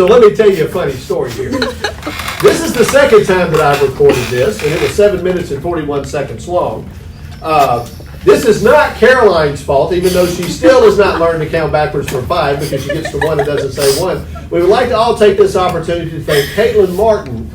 So let me tell you a funny story here. This is the second time that I've recorded this, and it was 7 minutes and 41 seconds long. This is not Caroline's fault, even though she still has not learned to count backwards from 5 because she gets to 1 and doesn't say 1. We would like to all take this opportunity to thank Caitlin Martin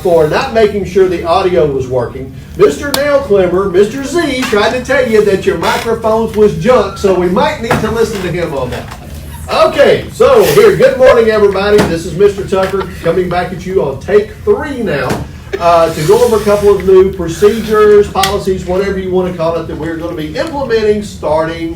for not making sure the audio was working. Mr. Nail Climber, Mr. Z, tried to tell you that your microphones was junk, so we might need to listen to him on that. Okay, so here, good morning, everybody. This is Mr. Tucker coming back at you on take 3 now to go over a couple of new procedures, policies, whatever you want to call it, that we're going to be implementing starting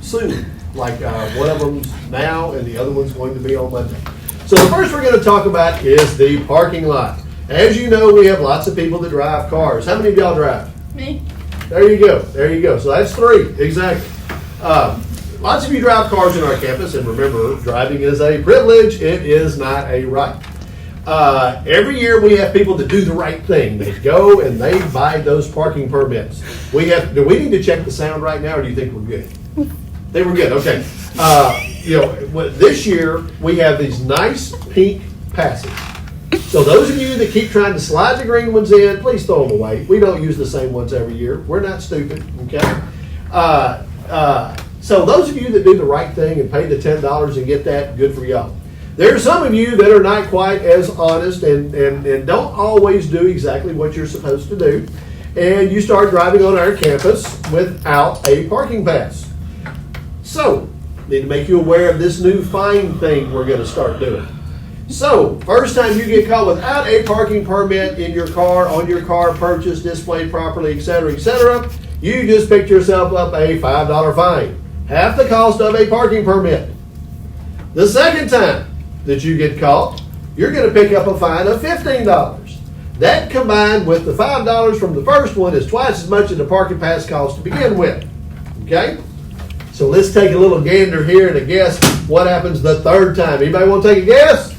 soon. Like one of them's now and the other one's going to be on Monday. So the first we're going to talk about is the parking lot. As you know, we have lots of people that drive cars. How many of y'all drive? Me. There you go. There you go. So that's 3, exactly. Lots of you drive cars in our campus, and remember, driving is a privilege. It is not a right. Every year we have people that do the right thing. They go and they buy those parking permits. Do we need to check the sound right now, or do you think we're good? They were good, okay. This year we have these nice pink passes. So those of you that keep trying to slide the green ones in, please throw them away. We don't use the same ones every year. We're not stupid, okay? So those of you that do the right thing and pay the $10 and get that, good for y'all. There are some of you that are not quite as honest and don't always do exactly what you're supposed to do. And you start driving on our campus without a parking pass. So, need to make you aware of this new fine thing we're going to start doing. So, first time you get caught without a parking permit in your car, on your car, purchased, displayed properly, etc., you just picked yourself up a $5 fine. Half the cost of a parking permit. The second time that you get caught, you're going to pick up a fine of $15. That combined with the $5 from the first one is twice as much as the parking pass cost to begin with. Okay? So let's take a little gander here and a guess what happens the third time. Anybody want to take a guess?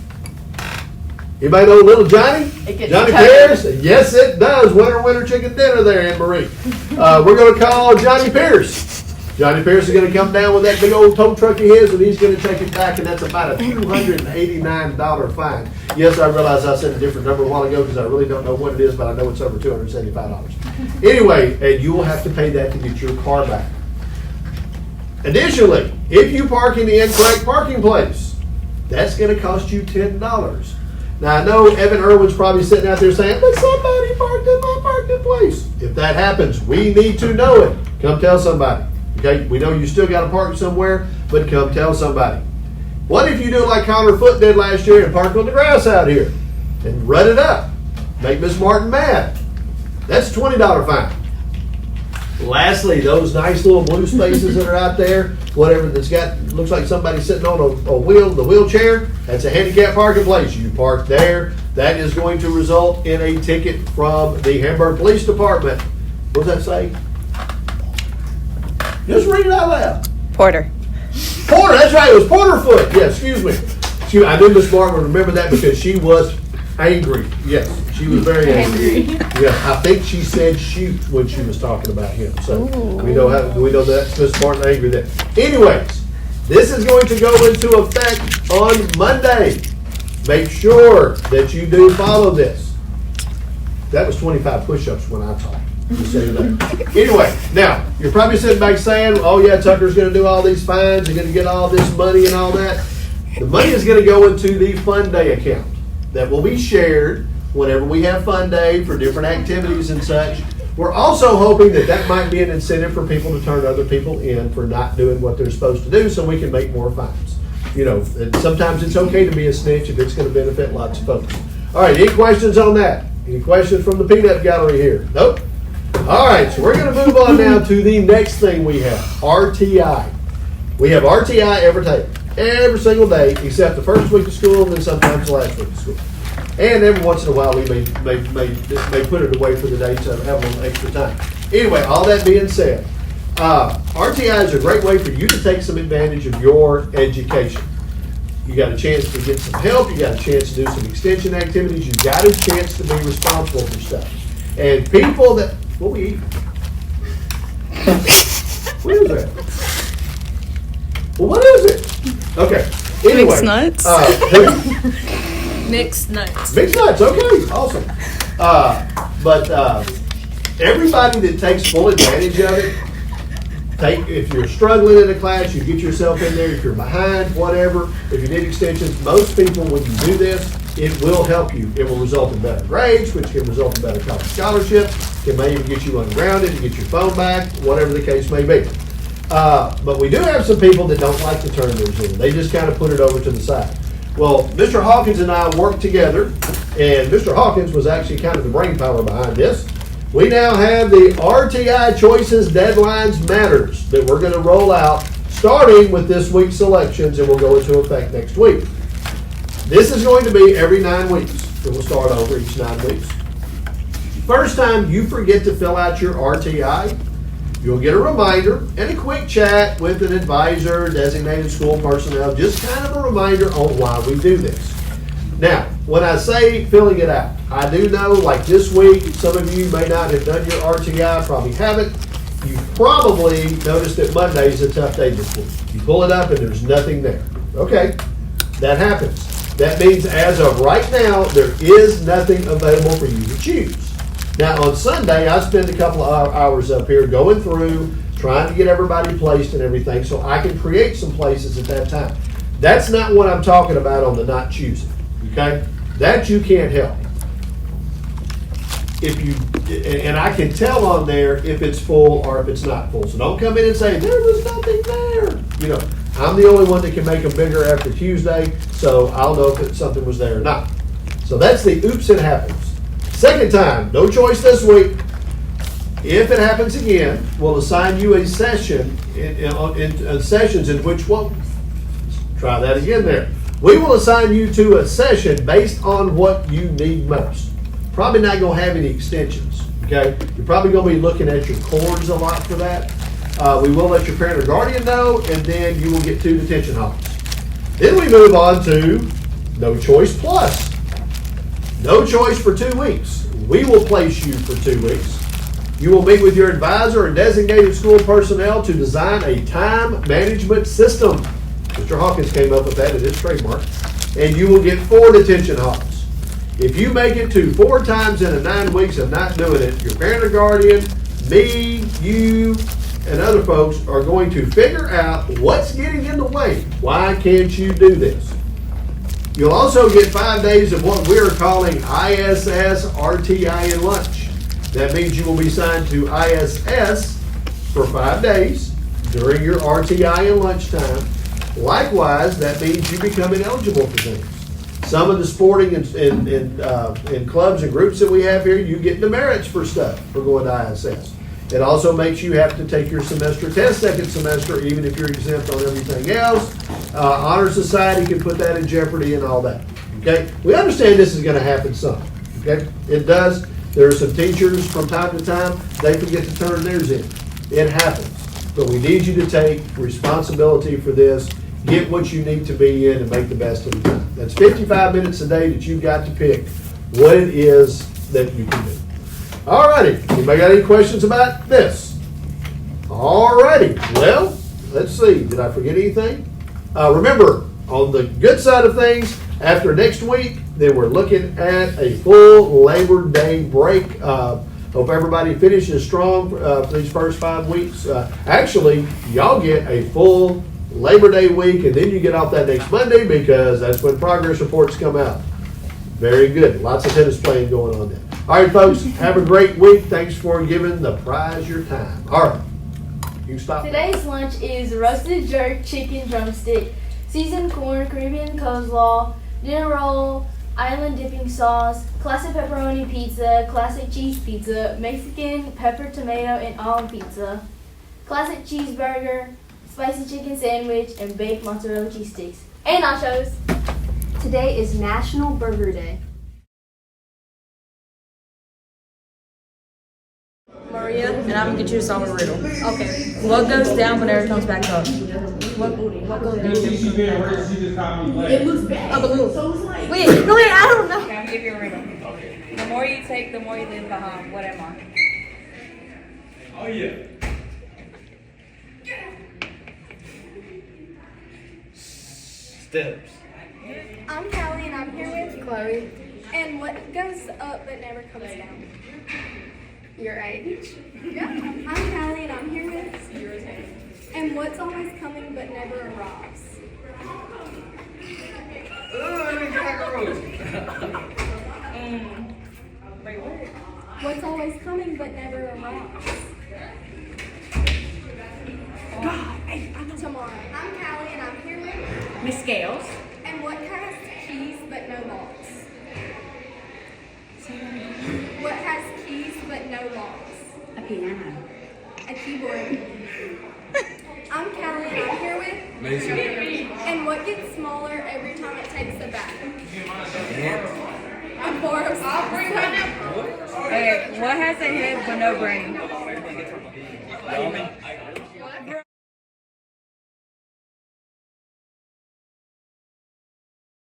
Anybody know little Johnny? Johnny Pierce? Yes, it does. Winter chicken dinner there, Anne Marie. We're going to call Johnny Pierce. Johnny Pierce is going to come down with that big old tow truck of his, and he's going to take it back, and that's about a $289 fine. Yes, I realize I said a different number a while ago because I really don't know what it is, but I know it's over $275. Anyway, and you will have to pay that to get your car back. Additionally, if you park in the incorrect parking place, that's going to cost you $10. Now, I know Evan Irwin's probably sitting out there saying, but somebody parked in my parking place. If that happens, we need to know it. Come tell somebody. Okay, we know you still got to park somewhere, but come tell somebody. What if you do like Connor Foote did last year and park on the grass out here and run it up? Make Miss Martin mad. That's a $20 fine. Lastly, those nice little blue spaces that are out there, whatever that's got, looks like somebody sitting on the wheelchair, that's a handicap parking place. You park there. That is going to result in a ticket from the Hamburg Police Department. What does that say? Just read it out loud. Porter, that's right. It was Porterfoot. Yeah, excuse me. I knew Miss Martin would remember that because she was angry. Yes, she was very angry. Yeah, I think she said shoot when she was talking about him. So we know that's Miss Martin angry there. Anyways, this is going to go into effect on Monday. Make sure that you do follow this. That was 25 push-ups when I talked. Anyway, now, you're probably sitting back saying, oh yeah, Tucker's going to do all these fines, he's going to get all this money and all that. The money is going to go into the Fun Day account that will be shared whenever we have Fun Day for different activities and such. We're also hoping that might be an incentive for people to turn other people in for not doing what they're supposed to do so we can make more fines. You know, sometimes it's okay to be a snitch if it's going to benefit lots of folks. All right, any questions on that? Any questions from the peanut gallery here? Nope. All right, so we're going to move on now to the next thing we have, RTI. We have RTI every single day, except the first week of school and then sometimes the last week of school. And every once in a while we may put it away for the day to have a little extra time. Anyway, all that being said, RTI is a great way for you to take some advantage of your education. You got a chance to get some help, you got a chance to do some extension activities, you got a chance to be responsible for stuff. And people that, what we eat? What is that? Well, what is it? Okay. Anyway, Mixed nuts. Mixed nuts. Mixed nuts, okay, awesome. But everybody that takes full advantage of it, if you're struggling in a class, you get yourself in there. If you're behind, whatever, if you need extensions, most people, when you do this, it will help you. It will result in better grades, which can result in better college scholarships. It may even get you ungrounded and get your phone back, whatever the case may be. But we do have some people that don't like to turn theirs in. They just kind of put it over to the side. Well, Mr. Hawkins and I worked together, and Mr. Hawkins was actually kind of the brain power behind this. We now have the RTI Choices Deadlines Matters that we're going to roll out starting with this week's selections, and will go into effect next week. This is going to be every 9 weeks. It will start over each 9 weeks. First time you forget to fill out your RTI, you'll get a reminder and a quick chat with an advisor, designated school personnel, just kind of a reminder on why we do this. Now, when I say filling it out, I do know, like this week, some of you may not have done your RTI, probably haven't. You probably noticed that Monday is a tough day this week. You pull it up and there's nothing there. Okay, that happens. That means as of right now, there is nothing available for you to choose. Now, on Sunday, I spend a couple of hours up here going through, trying to get everybody placed and everything, so I can create some places at that time. That's not what I'm talking about on the not choosing. Okay? That you can't help. And I can tell on there if it's full or if it's not full. So don't come in and say, there was nothing there. I'm the only one that can make them bigger after Tuesday, so I'll know if something was there or not. So that's the oops, it happens. Second time, no choice this week. If it happens again, we'll assign you a session in sessions in which try that again there. We will assign you to a session based on what you need most. Probably not going to have any extensions, okay? You're probably going to be looking at your chords a lot for that. We will let your parent or guardian know, and then you will get 2 detention halls. Then we move on to No Choice Plus. No choice for 2 weeks. We will place you for 2 weeks. You will meet with your advisor and designated school personnel to design a time management system. Mr. Hawkins came up with that as his trademark. And you will get 4 detention halls. If you make it to 4 times in 9 weeks of not doing it, your parent or guardian, me, you, and other folks are going to figure out what's getting in the way. Why can't you do this? You'll also get 5 days of what we're calling ISS, RTI, and lunch. That means you will be signed to ISS for 5 days during your RTI and lunchtime. Likewise, that means you become ineligible for things. Some of the sporting and clubs and groups that we have here, you get demerits for stuff for going to ISS. It also makes you have to take your semester test second semester, even if you're exempt on everything else. Honor Society can put that in jeopardy and all that. Okay? We understand this is going to happen some. Okay? It does. There are some teachers from time to time, they forget to turn theirs in. It happens. But we need you to take responsibility for this. Get what you need to be in and make the best of the time. That's 55 minutes a day that you've got to pick what it is that you can do. All righty. Anybody got any questions about this? All righty. Well, let's see. Did I forget anything? Remember, on the good side of things, after next week, then we're looking at a full Labor Day break. Hope everybody finishes strong for these first 5 weeks. Actually, y'all get a full Labor Day week, and then you get off that next Monday because that's when progress reports come out. Very good. Lots of tennis playing going on there. All right, folks, have a great week. Thanks for giving the prize your time. All right. You can stop. Today's lunch is roasted jerk chicken drumstick, seasoned corn, Caribbean coleslaw, dinner roll, island dipping sauce, classic pepperoni pizza, classic cheese pizza, Mexican pepper tomato and olive pizza, classic cheeseburger, spicy chicken sandwich, and baked mozzarella cheese sticks. And nachos. Today is National Burger Day. Maria, and I'm gonna get you to solve a riddle. Okay. What goes down whenever it comes back up? What goes down? It looks bad. A balloon. So it's like, Wait, I don't know. Okay, I'm gonna give you a riddle. The more you take, the more you leave behind. What am I? Oh yeah. Steps. I'm Callie and I'm here with Chloe. And what goes up but never comes down? Your age. Yeah. I'm Callie and I'm here with yours. And what's always coming but never arrives? What's always coming but never arrives? Tomorrow. I'm Callie and I'm here with Miss Scales. And what has keys but no locks? What has keys but no locks? A piano. A keyboard. I'm Callie and I'm here with Mason. And what gets smaller every time it takes a bath? A bar of Okay, what has a head but no brain? Dummy.